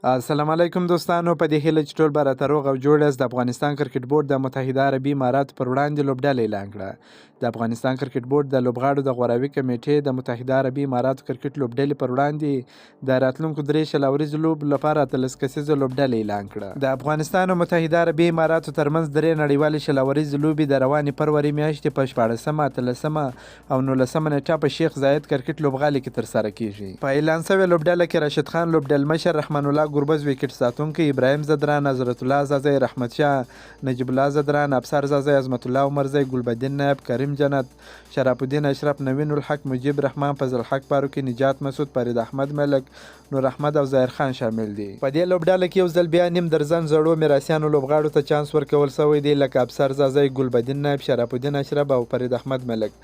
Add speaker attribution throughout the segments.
Speaker 1: السلام علیکم دوستانو، په دې هیله چې ټول به راته روغ او جوړ یاست. د افغانستان کرکټ بورډ د متحده عربي اماراتو پر وړاندې لوبډله اعلان کړه. د افغانستان کرکټ بورډ د لوبغاړو د غوراوي کمیټې د متحده عربي اماراتو کرکټ لوبډلې پر وړاندې د راتلونکو 3 شل ورځو لوبو لپاره 13 کسیزه لوبډله اعلان کړه. د افغانستان او متحده عربي اماراتو ترمنځ 3 نړیوالې شل ورځې لوبې د روانې فروری میاشتې په 14مه، 13مه او 19مه نیټه په شیخ زاید کرکټ لوبغالي کې ترسره کیږي. په اعلان شوې لوبډله کې راشد خان لوبډلمشر، رحمان الله ګربز وکټ ساتونکی، ابراهیم زدران، حضرت الله زازی، رحمت شاه، نجیب الله زدران، ابصار زازی، عظمت الله عمرزی، گلبدین نایب، کریم جنت، شرف الدین اشرف، نوین الحق، مجیب رحمان، فضل حق فاروقی، نجات مسعود، فرید احمد ملک، نور احمد او ظاهر خان شامل دي. په دې لوبډله کې یو ځل بیا نیم درزن زړو میراثیانو لوبغاړو ته چانس ورکول شوی دی، لکه ابصار زازی، گلبدین نایب، شرف الدین اشرف او فرید احمد ملک.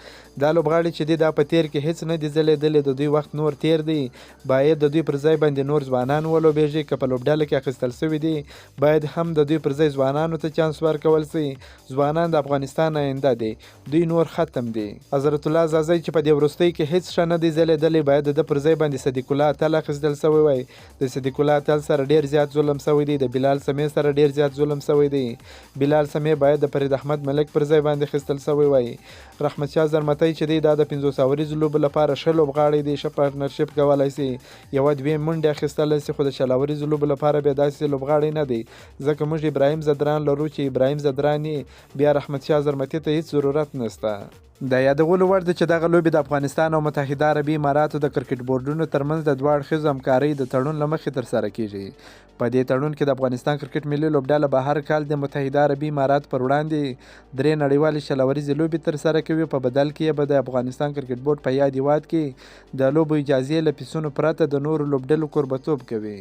Speaker 1: دا لوبغاړي چې دي دا په تیر کې هیڅ نه دي ځلیدلي، د دوی وخت نور تیر دی، باید د دوی پر ځای باندې نور ځوانان ولوبېږي. که په لوبډله کې اخیستل شوي دي باید هم د دوی پر ځای ځوانانو ته چانس ورکول شي. ځوانان د افغانستان آینده دي، دوی نور ختم دي. حضرت الله زازی چې په دې وروستۍ کې هیڅ ښه نه دي ځلیدلی، باید د پر ځای باندې صدیق الله اتل اخیستل شوی وای. د صدیق الله اتل سره ډیر زیات ظلم شوی دی، د بلال سمې سره ډیر زیات ظلم شوی دی. بلال سمې باید د فرید احمد ملک پر ځای باندې اخیستل شوی وای. رحمت شاه زرمتی چې دی دا د 500 ورځو لوبو لپاره ښه لوبغاړی دی، ښه پارتنرشپ کولی شي، یوه دوې منډې اخیستلی شي، خو د شل ورځو لوبو لپاره بیا داسې لوبغاړی نه دی، ځکه موږ ابراهیم زدران لرو چې ابراهیم زدران بیا رحمت شاه زرمتی ته هیڅ ضرورت نشته. د یادولو وړ ده چې دغه لوبې د افغانستان او متحده عربي اماراتو د کرکټ بورډونو ترمنځ د دواړو ښځو همکارۍ د تړون له مخې ترسره کیږي. په دې تړون کې د افغانستان کرکټ ملي لوبډله به هر کال د متحده عربي اماراتو پر وړاندې 3 نړیوالې شل ورځې لوبې ترسره کوي، په بدل کې به د افغانستان کرکټ بورډ په یاد هیواد کې د لوبو اجازې له پیسونو پرته د نورو لوبډلو کوربهتوب کوي.